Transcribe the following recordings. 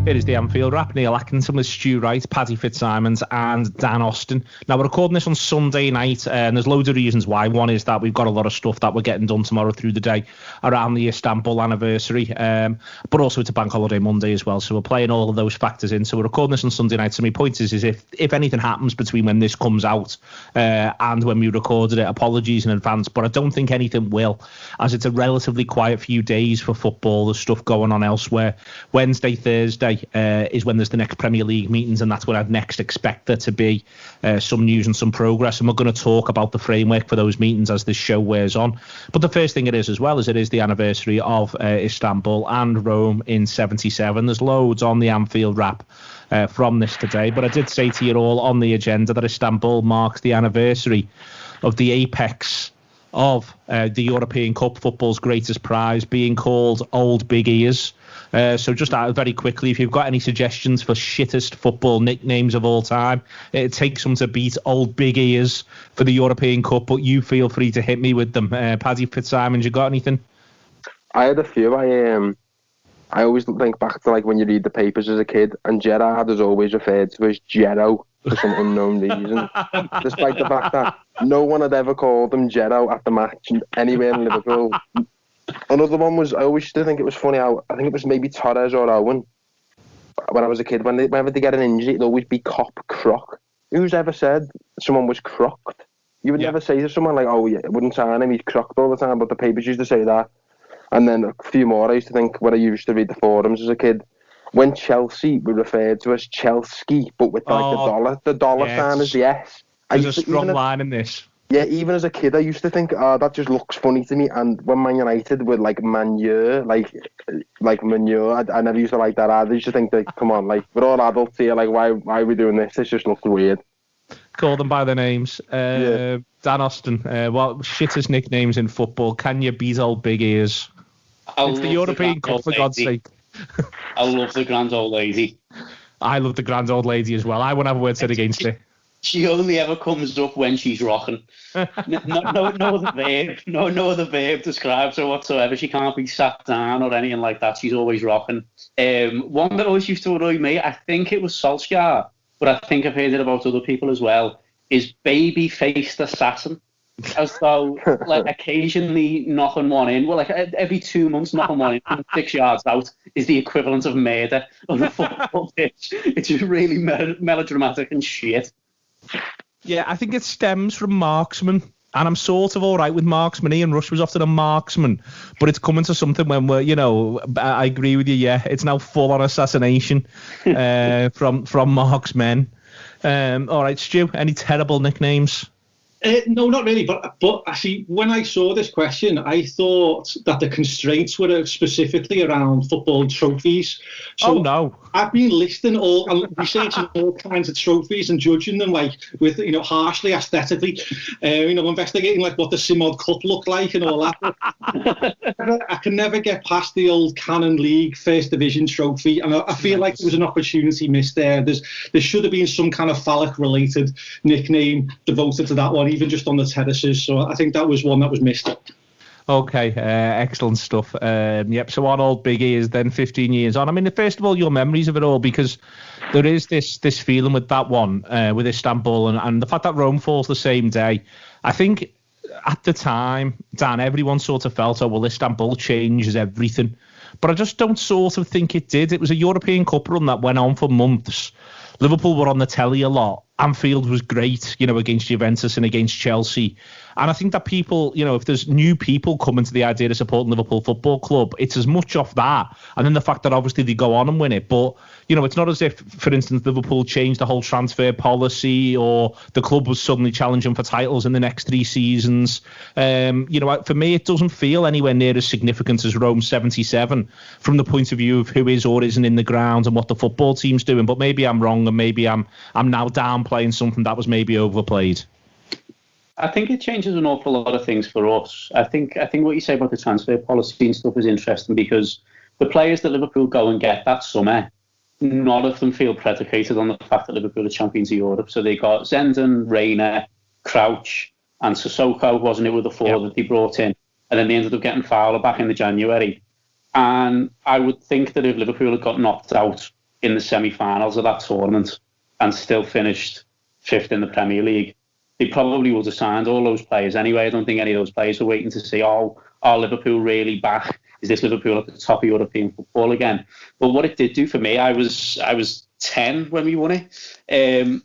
It is the Anfield Wrap. Neil Atkinson with Stu Wright, Paddy Fitzsimons and Dan Austin. Now, we're recording this on Sunday night, and there's loads of reasons why. One is that we've got a lot of stuff that we're getting done tomorrow through the day around the Istanbul anniversary, but also it's a bank holiday Monday as well, so we're playing all of those factors in. So we're recording this on Sunday night, so my point is if anything happens between when this comes out and when we recorded it, apologies in advance, but I don't think anything will, as it's a relatively quiet few days for football. There's stuff going on elsewhere. Wednesday, Thursday is when there's the next Premier League meetings, and that's when I'd next expect there to be some news and some progress, and we're going to talk about the framework for those meetings as this show wears on. But the first thing it is as well is it is the anniversary of Istanbul and Rome in 77. There's loads on the Anfield Wrap from this today, but I did say to you all on the agenda that Istanbul marks the anniversary of the apex of the European Cup, football's greatest prize, being called Old Big Ears. So just very quickly, if you've got any suggestions for shittest football nicknames of all time, it takes them to beat Old Big Ears for the European Cup, but you feel free to hit me with them. Paddy Fitzsimons, you got anything? I had a few. I always think back to like when you read the papers as a kid, and Gerrard is always referred to as Gerro for some unknown reason, despite the fact that no one had ever called him Gerro at the match anywhere in Liverpool. Another one was, I always used to think it was funny how, I think it was maybe Torres or Owen, when I was a kid, whenever they get an injury, it'd always be Cop Croc. Who's ever said someone was crocked? You would never say to someone like, oh yeah, it wouldn't sign him, he's crocked all the time, but the papers used to say that. And then a few more I used to think, when I used to read the forums as a kid, when Chelsea were referred to as Chelsea, but with like the dollar sign as the S. There's a strong line in this. Yeah, even as a kid, I used to think, that just looks funny to me. And when Man United were like manure, like manure, I never used to like that either. I used to think, that, come on, like, we're all adults here, like, why are we doing this? This just looks weird. Call them by their names. Dan Austin, what shittest nicknames in football? Can you beat Old Big Ears? It's the European Cup, for God's sake. I love the grand old lady. I love the grand old lady as well. I won't have a word said against it. She only ever comes up when she's rocking. No other verb describes her whatsoever. She can't be sat down or anything like that. She's always rocking. One that always used to annoy me, I think it was Solskjaer, but I think I've heard it about other people as well, is baby-faced assassin. As though, like, occasionally knocking one in, well, like every 2 months knocking one in from 6 yards out is the equivalent of murder on the football pitch. It's just really melodramatic and shit. Yeah, I think it stems from marksman, and I'm sort of all right with marksman. Ian Rush was often a marksman, but it's coming to something when we're, I agree with you, yeah, it's now full-on assassination from marksmen. All right, Stu, any terrible nicknames? No, not really. But actually, when I saw this question, I thought that the constraints were specifically around football trophies. So no. I've been listing researching all kinds of trophies and judging them, like with harshly aesthetically, investigating like what the Simod Cup looked like and all that. I can never get past the old Cannon League First Division trophy, and I feel like there was an opportunity missed there. There should have been some kind of phallic-related nickname devoted to that one, even just on the terraces. So I think that was one that was missed. Okay, excellent stuff. Yep, so on Old Big Ears, then 15 years on. I mean, first of all, your memories of it all, because there is this feeling with that one, with Istanbul, and the fact that Rome falls the same day. I think at the time, Dan, everyone sort of felt, oh, well, Istanbul changes everything. But I just don't sort of think it did. It was a European Cup run that went on for months. Liverpool were on the telly a lot. Anfield was great, against Juventus and against Chelsea. And I think that people, if there's new people coming to the idea of supporting Liverpool Football Club, it's as much off that. And then the fact that obviously they go on and win it. But, it's not as if, for instance, Liverpool changed the whole transfer policy or the club was suddenly challenging for titles in the next 3 seasons. For me, it doesn't feel anywhere near as significant as Rome 77 from the point of view of who is or isn't in the ground and what the football team's doing. But maybe I'm wrong, and maybe I'm now downplaying something that was maybe overplayed. I think it changes an awful lot of things for us. I think what you say about the transfer policy and stuff is interesting, because the players that Liverpool go and get that summer, none of them feel predicated on the fact that Liverpool are champions of Europe. So they got Zenden, Reina, Crouch, and Sissoko, wasn't it, with the four that they brought in? And then they ended up getting Fowler back in the January. And I would think that if Liverpool had got knocked out in the semi-finals of that tournament and still finished 5th in the Premier League, they probably would have signed all those players anyway. I don't think any of those players were waiting to see, are Liverpool really back? Is this Liverpool at the top of European football again? But what it did do for me, I was 10 when we won it.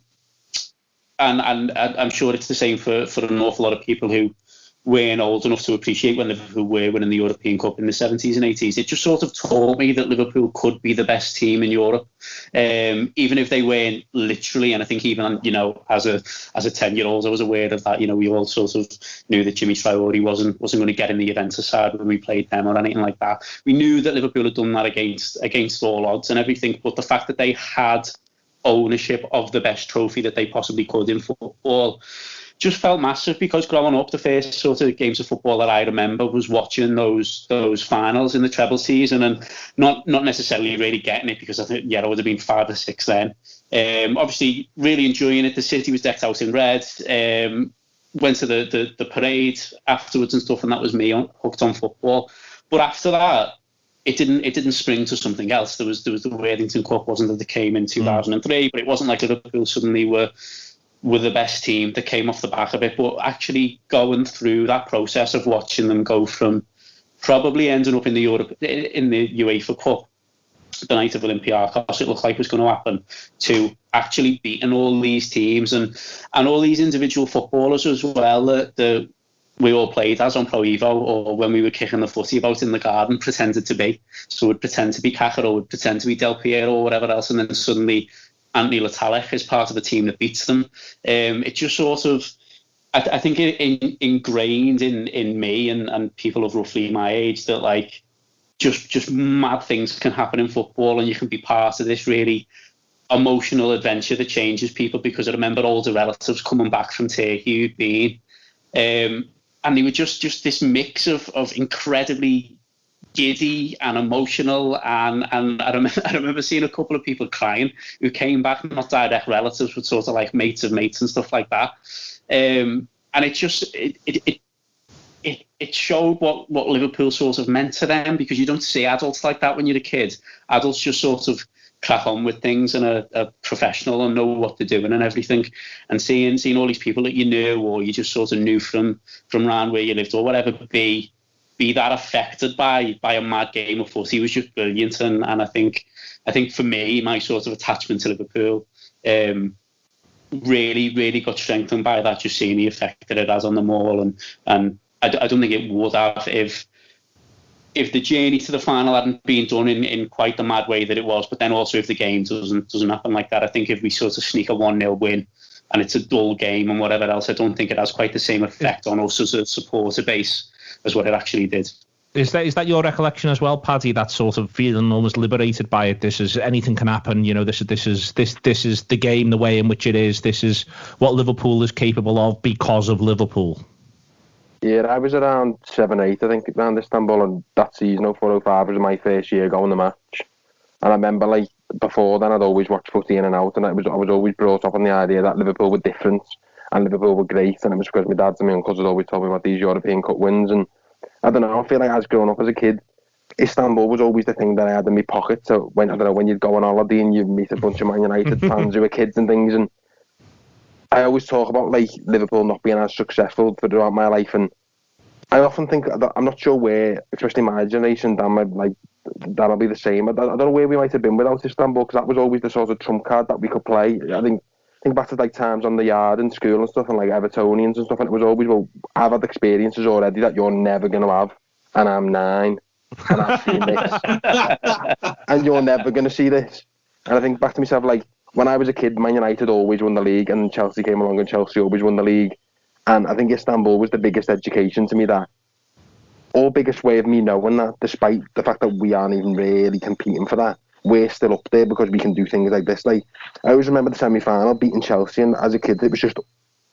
And I'm sure it's the same for an awful lot of people who weren't old enough to appreciate when Liverpool were winning the European Cup in the 70s and 80s. It just sort of taught me that Liverpool could be the best team in Europe, even if they weren't literally. And I think even, as a 10-year-old, I was aware of that. We all sort of knew that Jimmy Traoré wasn't going to get in the Juventus side when we played them or anything like that. We knew that Liverpool had done that against all odds and everything. But the fact that they had ownership of the best trophy that they possibly could in football just felt massive, because growing up, the first sort of games of football that I remember was watching those finals in the treble season, and not necessarily really getting it because I think I would have been 5 or 6 then. Obviously, really enjoying it. The city was decked out in red. Went to the parade afterwards and stuff, and that was me hooked on football. But after that, it didn't spring to something else. There was the Worthington Cup, wasn't that, that came in 2003, but it wasn't like Liverpool suddenly were the best team that came off the back of it. But actually going through that process of watching them go from probably ending up in the UEFA Cup the night of Olympiacos, it looked like it was going to happen, to actually beating all these teams and all these individual footballers as well that we all played as on Pro Evo, or when we were kicking the footy about in the garden, pretended to be. So we'd pretend to be Kaka, or we'd pretend to be Del Piero or whatever else, and then suddenly Anthony Letalek is part of the team that beats them. It just sort of, I think it ingrained in me and people of roughly my age that, like, just mad things can happen in football, and you can be part of this really emotional adventure that changes people. Because I remember older relatives coming back from Turkey who'd been, and they were just this mix of incredibly giddy and emotional, and I remember seeing a couple of people crying who came back, not direct relatives, but sort of like mates of mates and stuff like that. And it just it showed what Liverpool sort of meant to them, because you don't see adults like that when you're a kid. Adults just sort of crack on with things and are professional and know what they're doing and everything. And seeing all these people that you knew, or you just sort of knew from around where you lived or whatever, be that affected by a mad game of footy was just brilliant. And I think for me, my sort of attachment to Liverpool really got strengthened by that, just seeing the effect that it has on them all. And I don't think it would have if the journey to the final hadn't been done in quite the mad way that it was. But then also if the game doesn't happen like that, I think if we sort of sneak a 1-0 win and it's a dull game and whatever else, I don't think it has quite the same effect on us as a supporter base as what it actually did. Is that your recollection as well, Paddy? That sort of feeling almost liberated by it. This is, anything can happen. This is the game, the way in which it is. This is what Liverpool is capable of because of Liverpool. Yeah, I was around 7-8, I think, around Istanbul, and that season, 04-05, was my first year going to match. And I remember, like, before then, I'd always watched footy in and out, and I was always brought up on the idea that Liverpool were different and Liverpool were great, and it was because my dads and my uncles had always told me about these European Cup wins. And I don't know, I feel like as growing up as a kid, Istanbul was always the thing that I had in my pocket. So when you'd go on holiday and you'd meet a bunch of Man United fans who were kids and things, and I always talk about, like, Liverpool not being as successful throughout my life, and I often think that I'm not sure where, especially my generation, that'll be the same. I don't know where we might have been without Istanbul, because that was always the sort of trump card that we could play. I think back to, like, times on the yard in school and stuff, and, like, Evertonians and stuff, and it was always, well, I've had experiences already that you're never going to have, and I'm 9, and I've seen this, and you're never going to see this. And I think back to myself, like, when I was a kid, Man United always won the league, and Chelsea came along and Chelsea always won the league. And I think Istanbul was the biggest education to me, that, or biggest way of me knowing that, despite the fact that we aren't even really competing for that, we're still up there because we can do things like this. Like, I always remember the semi-final beating Chelsea, and as a kid, it was just,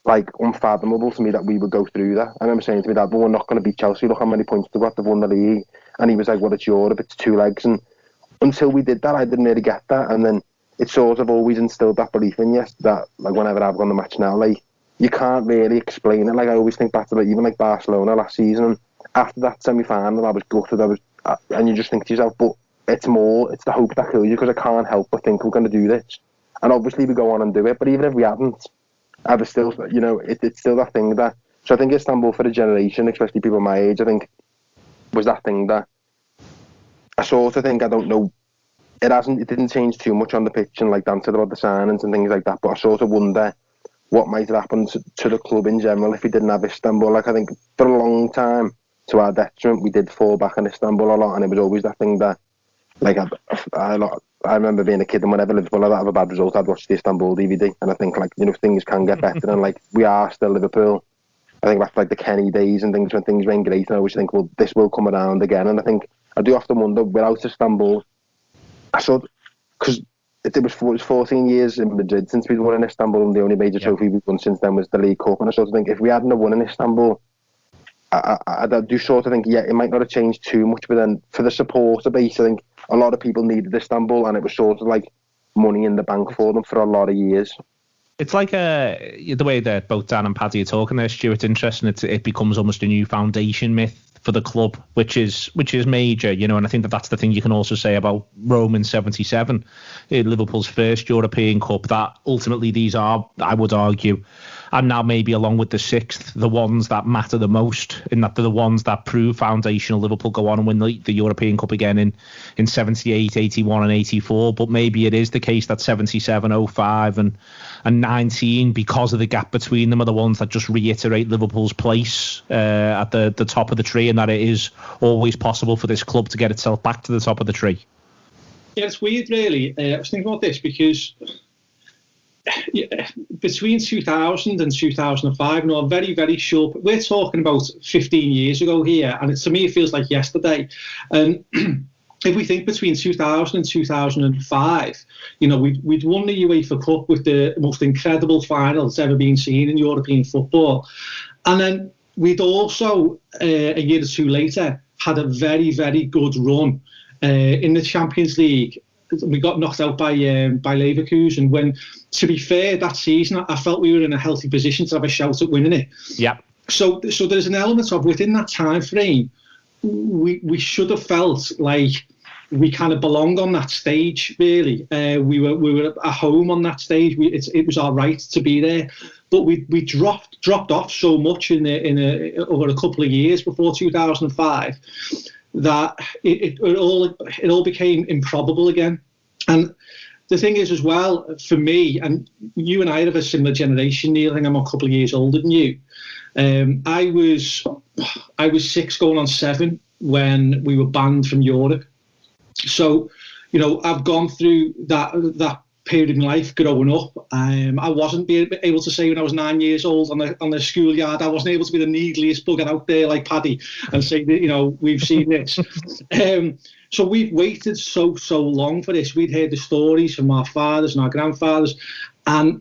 like, unfathomable to me that we would go through that. I remember saying to my dad, but we're not going to beat Chelsea, look how many points they've got, they've won the league. And he was like, well, it's Europe, it's 2 legs. And until we did that, I didn't really get that. And then it sort of always instilled that belief in you, that, like, whenever I've gone to the match now, like, you can't really explain it. Like, I always think back to, like, even like Barcelona last season, and after that semi-final, I was gutted. And you just think to yourself, but it's the hope that kills you, because I can't help but think we're going to do this. And obviously we go on and do it, but even if we hadn't, I'd still, it's still that thing that, so I think Istanbul for a generation, especially people my age, I think, was that thing that I sort of think, I don't know, it didn't change too much on the pitch, and like Dan said about the signings and things like that, but I sort of wonder what might have happened to the club in general if we didn't have Istanbul. Like, I think for a long time, to our detriment, we did fall back on Istanbul a lot, and it was always that thing that, like, I remember being a kid, and whenever Liverpool had a bad result, I'd watch the Istanbul DVD, and I think, like, things can get better, and like, we are still Liverpool. I think back to like the Kenny days and things, when things went great, and I always think, well, this will come around again. And I think I do often wonder, without Istanbul, because it was 14 years in Madrid since we'd won in Istanbul, and the only major trophy we've won since then was the League Cup. And I sort of think, if we hadn't won in Istanbul, I do sort of think, it might not have changed too much, but then for the supporter base, I think a lot of people needed Istanbul, and it was sort of like money in the bank for them for a lot of years. It's like the way that both Dan and Paddy are talking there, Stu. It's interesting. It becomes almost a new foundation myth for the club, which is major, and I think that's the thing you can also say about Rome in '77, Liverpool's first European Cup, that ultimately these are, I would argue, and now maybe along with the sixth, the ones that matter the most, in that they're the ones that prove foundational. Liverpool go on and win the European Cup again in 78, 81 and 84, but maybe it is the case that 77, 05 and 19, because of the gap between them, are the ones that just reiterate Liverpool's place at the top of the tree, and that it is always possible for this club to get itself back to the top of the tree. Yeah, it's weird, really. I was thinking about this because between 2000 and 2005, a very, very short, we're talking about 15 years ago here, and to me it feels like yesterday. And if we think between 2000 and 2005, we'd won the UEFA Cup with the most incredible final that's ever been seen in European football. And then we'd also, a year or two later, had a very, very good run in the Champions League. We got knocked out by Leverkusen, when, to be fair, that season I felt we were in a healthy position to have a shout at winning it. Yeah. So there's an element of, within that time frame, we should have felt like we kind of belonged on that stage. Really, we were at home on that stage. It was our right to be there, but we dropped off so much over a couple of years before 2005. That it all became improbable again. And the thing is, as well, for me, and you and I are of a similar generation, Neil, I think I'm a couple of years older than you. I was 6 going on 7 when we were banned from Europe. So, I've gone through that period in life growing up. I wasn't able to say when I was 9 years old on the schoolyard, I wasn't able to be the needliest bugger out there like Paddy and say that, we've seen this. So we've waited so long for this. We'd heard the stories from our fathers and our grandfathers, and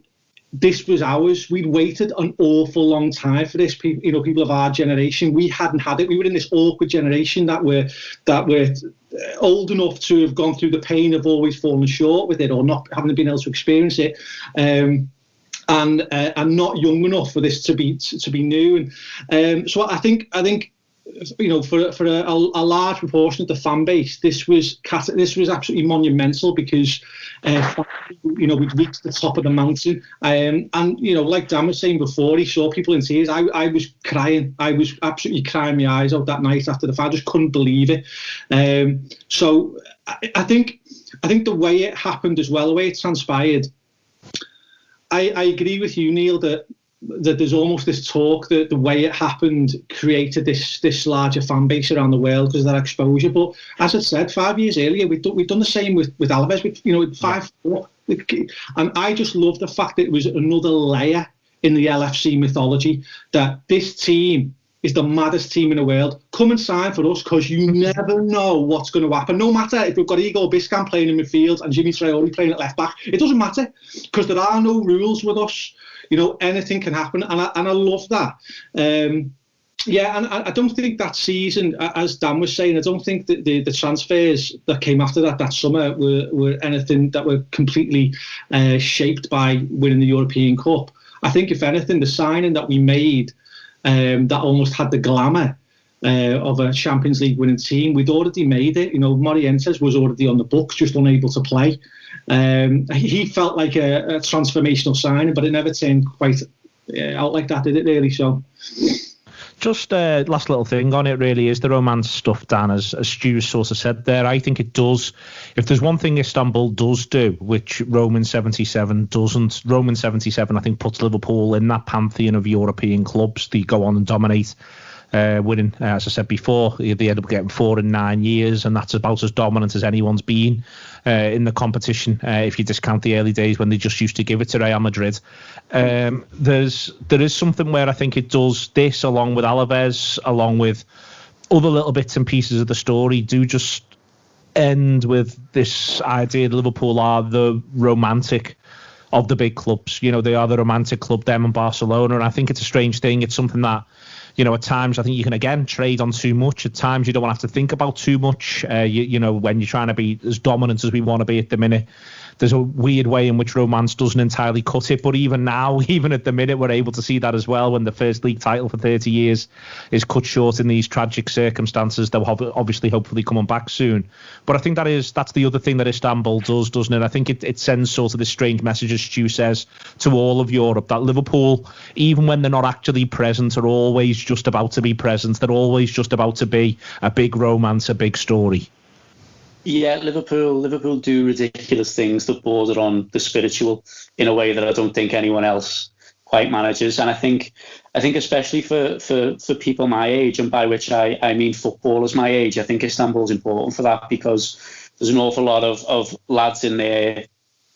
this was ours. We'd waited an awful long time for this. People of our generation, we hadn't had it. We were in this awkward generation that were old enough to have gone through the pain of always falling short with it, or not having been able to experience it, and not young enough for this to be new. And so I think for a large proportion of the fan base, this was absolutely monumental, because we'd reached the top of the mountain, and like Dan was saying before, he saw people in tears. I was crying. I was absolutely crying my eyes out that night after the fight. I just couldn't believe it. So I think the way it happened as well, the way it transpired, I agree with you, Neil, that there's almost this talk that the way it happened created this larger fan base around the world because of that exposure. But as I said, 5 years earlier, we've done the same with Alaves, with 5-4, and I just love the fact that it was another layer in the LFC mythology, that this team is the maddest team in the world. Come and sign for us, because you never know what's going to happen. No matter if we've got Igor Biscan playing in midfield and Jimmy Traore playing at left back, it doesn't matter, because there are no rules with us. Anything can happen, and I love that. And I don't think that season, as Dan was saying, I don't think that the transfers that came after that summer were anything that were completely shaped by winning the European Cup. I think, if anything, the signing that we made that almost had the glamour of a Champions League winning team. We'd already made it. Morientes was already on the books, just unable to play. He felt like a transformational signing, but it never turned quite out like that, did it really? So just last little thing on it really is the romance stuff, Dan, as Stu sort of said there. I think it does. If there's one thing Istanbul does do, which Roman 77 doesn't, Roman 77 I think puts Liverpool in that pantheon of European clubs. They go on and dominate, winning, as I said before, they end up getting 4 in 9 years, and that's about as dominant as anyone's been in the competition, if you discount the early days when they just used to give it to Real Madrid. There is something where I think it does this, along with Alaves, along with other little bits and pieces of the story, do just end with this idea that Liverpool are the romantic of the big clubs. They are the romantic club, them and Barcelona, and I think it's a strange thing. It's something that, at times I think you can, again, trade on too much. At times you don't have to think about too much. When you're trying to be as dominant as we want to be at the minute, there's a weird way in which romance doesn't entirely cut it. But even now, even at the minute, we're able to see that as well, when the first league title for 30 years is cut short in these tragic circumstances. They'll obviously, hopefully, coming back soon. But I think that's the other thing that Istanbul does, doesn't it? I think it sends sort of this strange message, as Stu says, to all of Europe, that Liverpool, even when they're not actually present, are always just about to be present. They're always just about to be a big romance, a big story. Yeah, Liverpool do ridiculous things that border on the spiritual in a way that I don't think anyone else quite manages. And I think especially for people my age, and by which I mean footballers my age, I think Istanbul's important for that, because there's an awful lot of lads in their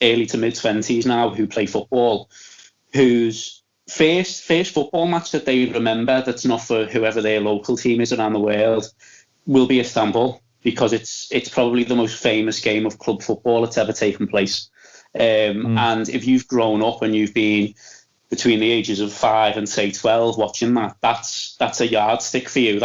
early to mid-20s now who play football, whose first football match that they remember, that's not for whoever their local team is around the world, will be Istanbul, because it's probably the most famous game of club football that's ever taken place. And if you've grown up and you've been between the ages of 5 and say 12 watching that's a yardstick for you.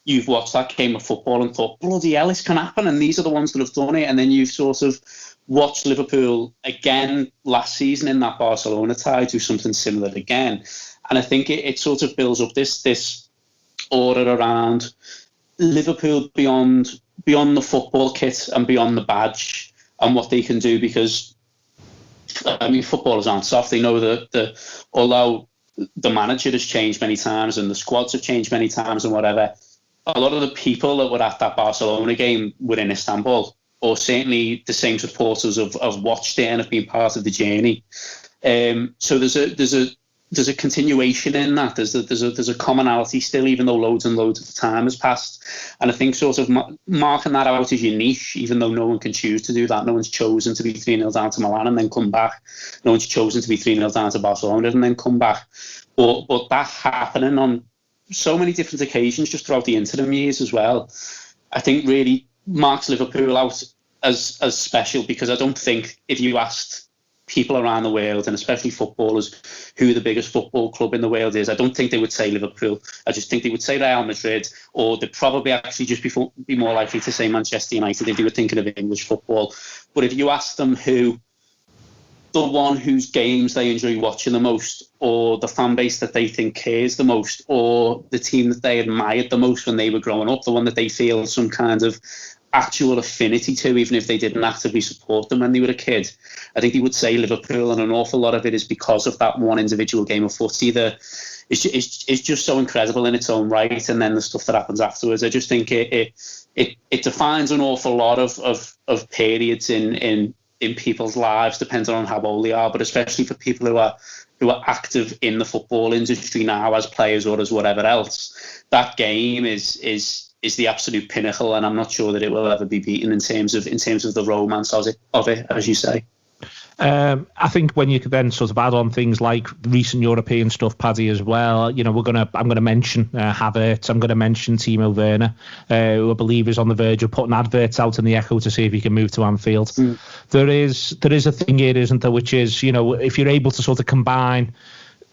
You've watched that game of football and thought, bloody hell, this can happen, and these are the ones that have done it. And then you've sort of watched Liverpool again last season in that Barcelona tie do something similar again. And I think it sort of builds up this aura around Liverpool beyond the football kit and beyond the badge and what they can do, because footballers aren't soft. They know that although the manager has changed many times and the squads have changed many times and whatever, a lot of the people that were at that Barcelona game were in Istanbul, or certainly the same supporters have watched it and have been part of the journey. So there's a continuation in that. There's a commonality still, even though loads and loads of time has passed. And I think sort of marking that out as your niche, even though no one can choose to do that. No one's chosen to be 3-0 down to Milan and then come back. No one's chosen to be 3-0 down to Barcelona and then come back. But that happening on so many different occasions just throughout the interim years as well, I think really marks Liverpool out as special, because I don't think if you asked people around the world, and especially footballers, who the biggest football club in the world is, I don't think they would say Liverpool. I just think they would say Real Madrid, or they'd probably actually just be more likely to say Manchester United if they were thinking of English football. But if you ask them who the one whose games they enjoy watching the most, or the fan base that they think cares the most, or the team that they admired the most when they were growing up, the one that they feel some kind of actual affinity to, even if they didn't actively support them when they were a kid, I think they would say Liverpool, and an awful lot of it is because of that one individual game of footy that it's just so incredible in its own right, and then the stuff that happens afterwards. I just think it defines an awful lot of periods in people's lives, depending on how old they are, but especially for people who are active in the football industry now as players or as whatever else. That game is the absolute pinnacle, and I'm not sure that it will ever be beaten in terms of the romance of it, as you say. I think when you could then sort of add on things like recent European stuff, Paddy, as well. I'm going to mention Havertz. I'm going to mention Timo Werner, who I believe is on the verge of putting adverts out in the Echo to see if he can move to Anfield. There is a thing here, isn't there, which is, if you're able to sort of combine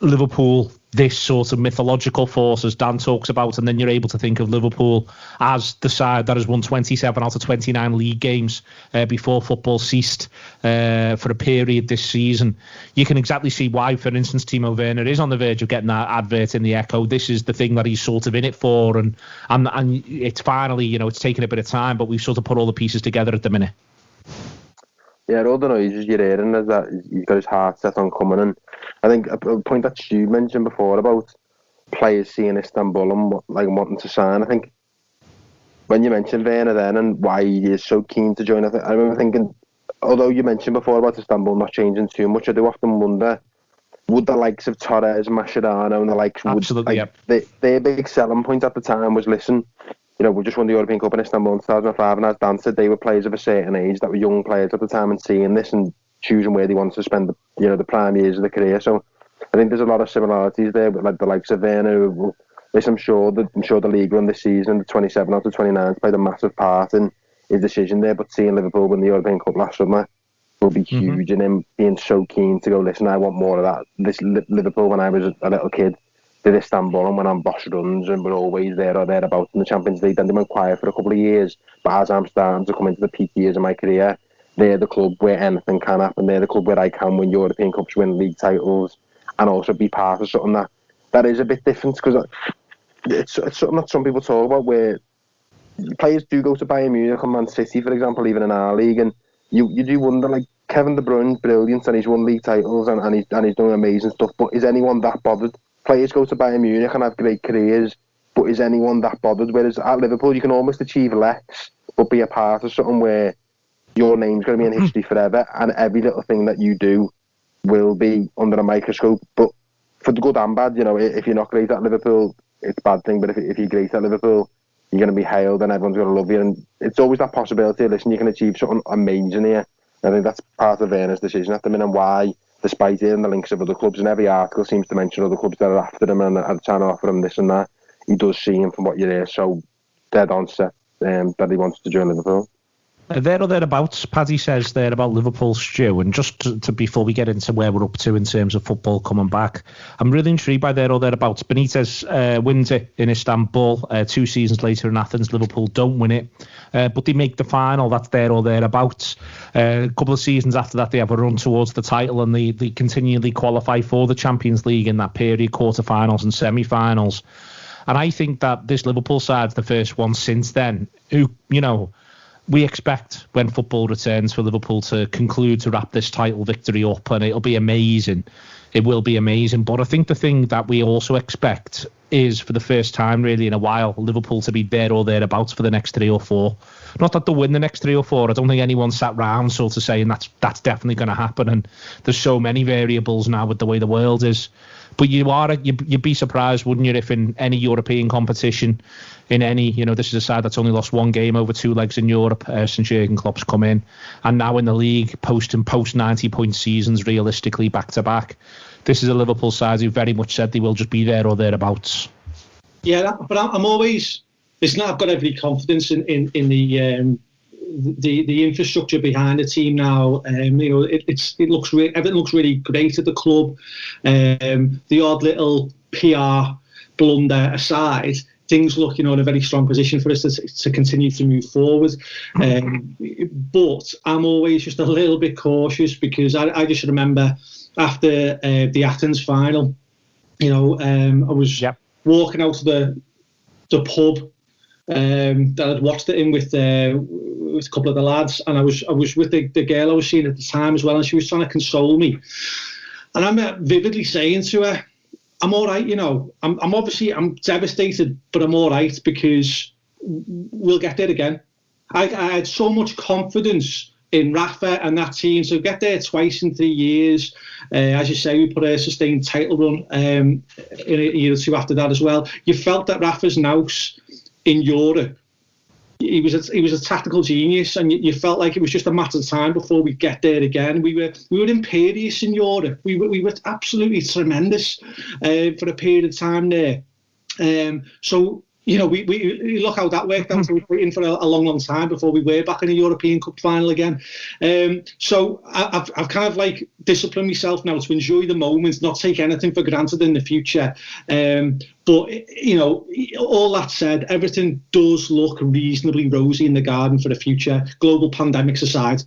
Liverpool this sort of mythological force, as Dan talks about, and then you're able to think of Liverpool as the side that has won 27 out of 29 league games before football ceased for a period this season. You can exactly see why, for instance, Timo Werner is on the verge of getting that advert in the Echo. This is the thing that he's sort of in it for, and it's finally, it's taken a bit of time, but we've sort of put all the pieces together at the minute. Yeah, all the noises you're hearing is that he's got his heart set on coming, and I think a point that Stu mentioned before about players seeing Istanbul and wanting to sign, I think when you mentioned Werner then and why he is so keen to join, I remember thinking, although you mentioned before about Istanbul not changing too much, I do often wonder, would the likes of Torres, Mascherano and the likes, their big selling point at the time was, listen, we just won the European Cup in Istanbul in 2005, and as Dan said, they were players of a certain age that were young players at the time, and seeing this and choosing where they want to spend the prime years of their career. So I think there's a lot of similarities there with the likes of Werner. I'm sure the league run this season, the 27 out of 29, played a massive part in his decision there. But seeing Liverpool win the European Cup last summer will be huge, and him being so keen to go, listen, I want more of that. This Liverpool when I was a little kid did Istanbul and went on Bosch runs and were always there or thereabouts in the Champions League. Then they went quiet for a couple of years, but as I'm starting to come into the peak years of my career, they're the club where anything can happen. They're the club where I can win European Cups, win league titles, and also be part of something that is a bit different, because it's something that some people talk about, where players do go to Bayern Munich and Man City, for example, even in our league, and you do wonder, like, Kevin De Bruyne's brilliant and he's won league titles and he's doing amazing stuff, but is anyone that bothered? Players go to Bayern Munich and have great careers, but is anyone that bothered? Whereas at Liverpool, you can almost achieve less, but be a part of something where your name's going to be in history forever, and every little thing that you do will be under a microscope. But for the good and bad, if you're not great at Liverpool, it's a bad thing. But if you're great at Liverpool, you're going to be hailed and everyone's going to love you. And it's always that possibility, listen, you can achieve something amazing here. I think that's part of Werner's decision at the minute, and why, despite hearing the links of other clubs, and every article seems to mention other clubs that are after him and are trying to offer him this and that, he does see him, from what you hear, so dead on set that he wants to join Liverpool. There or thereabouts, Paddy says there about Liverpool, Stu, and just to before we get into where we're up to in terms of football coming back, I'm really intrigued by there or thereabouts. Benitez wins it in Istanbul. 2 seasons later in Athens, Liverpool don't win it, but they make the final. That's there or thereabouts. A couple of seasons after that, they have a run towards the title, and they continually qualify for the Champions League in that period, quarterfinals and semi-finals. And I think that this Liverpool side's the first one since then who, we expect when football returns for Liverpool to conclude to wrap this title victory up, and it'll be amazing. It will be amazing. But I think the thing that we also expect is, for the first time really in a while, Liverpool to be there or thereabouts for the next 3 or 4. Not that they'll win the next 3 or 4. I don't think anyone sat round sort of saying that's definitely going to happen. And there's so many variables now with the way the world is. But you'd be surprised, wouldn't you, if in any European competition, in any, this is a side that's only lost 1 game over 2 legs in Europe since Jurgen Klopp's come in, and now in the league post 90-point seasons realistically back to back. This is a Liverpool side who very much said they will just be there or thereabouts. Yeah, but I'm always, listen, I've got every confidence in the infrastructure behind the team now. Everything looks really great at the club. The odd little PR blunder aside, things look in a very strong position for us to continue to move forward. But I'm always just a little bit cautious, because I just remember after the Athens final, I was walking out to the pub that I'd watched it in with a couple of the lads, and I was with the girl I was seeing at the time as well, and she was trying to console me, and I'm vividly saying to her, I'm all right, I'm devastated, but I'm all right, because we'll get there again. I had so much confidence in Rafa and that team to get there twice in 3 years. As you say, we put a sustained title run in a year or 2 after that as well. You felt that Rafa's nous in Europe, he was a tactical genius, and you felt like it was just a matter of time before we get there again. We were imperious in Europe. We were absolutely tremendous for a period of time there. So we look how that worked out. We were waiting for a long time before we were back in a European Cup final again. So I've kind of like disciplined myself now to enjoy the moment, not take anything for granted in the future. But, all that said, everything does look reasonably rosy in the garden for the future, global pandemics aside.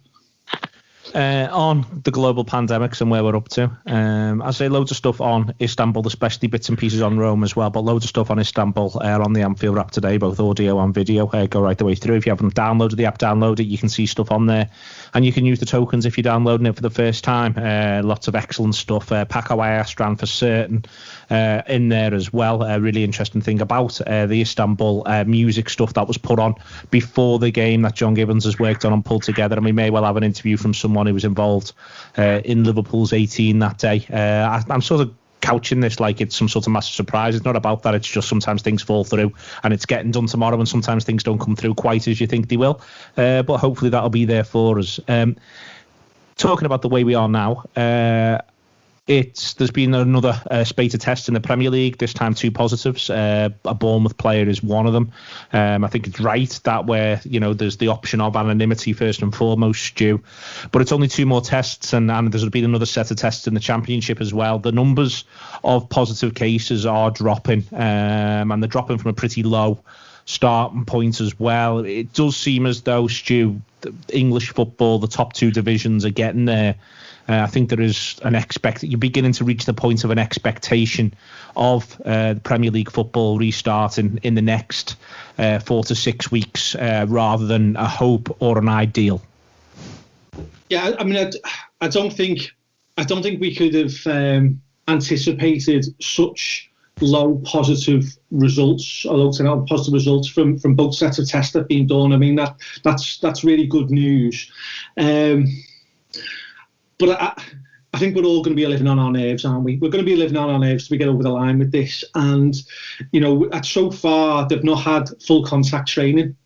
On the global pandemics and where we're up to, I say loads of stuff on Istanbul, especially bits and pieces on Rome as well, but loads of stuff on Istanbul on the Anfield app today, both audio and video. Go right the way through. If you haven't downloaded the app, download it. You can see stuff on there, and you can use the tokens if you're downloading it for the first time. Lots of excellent stuff. Paco Ayastran for certain in there as well. Really interesting thing about the Istanbul music stuff that was put on before the game that John Gibbons has worked on and pulled together, and we may well have an interview from someone who was involved in Liverpool's 18 that day. I'm sort of couching this like it's some sort of massive surprise. It's not about that. It's just sometimes things fall through and it's getting done tomorrow, and sometimes things don't come through quite as you think they will. But hopefully that'll be there for us. Talking about the way we are now, there's been another spate of tests in the Premier League, this time 2 positives. A Bournemouth player is one of them. I think it's right that where, there's the option of anonymity first and foremost, Stu. But it's only 2 more tests, and there's been another set of tests in the Championship as well. The numbers of positive cases are dropping, and they're dropping from a pretty low starting point as well. It does seem as though, Stu, English football, the top 2 divisions are getting there. I think there is you're beginning to reach the point of an expectation of the Premier League football restarting in the next 4 to 6 weeks, rather than a hope or an ideal. Yeah, I mean, I don't think we could have anticipated such low positive results, or low positive results from both sets of tests that have been done. I mean, that's really good news. But I think we're all going to be living on our nerves, aren't we? We're going to be living on our nerves till we get over the line with this. And, so far, they've not had full contact training.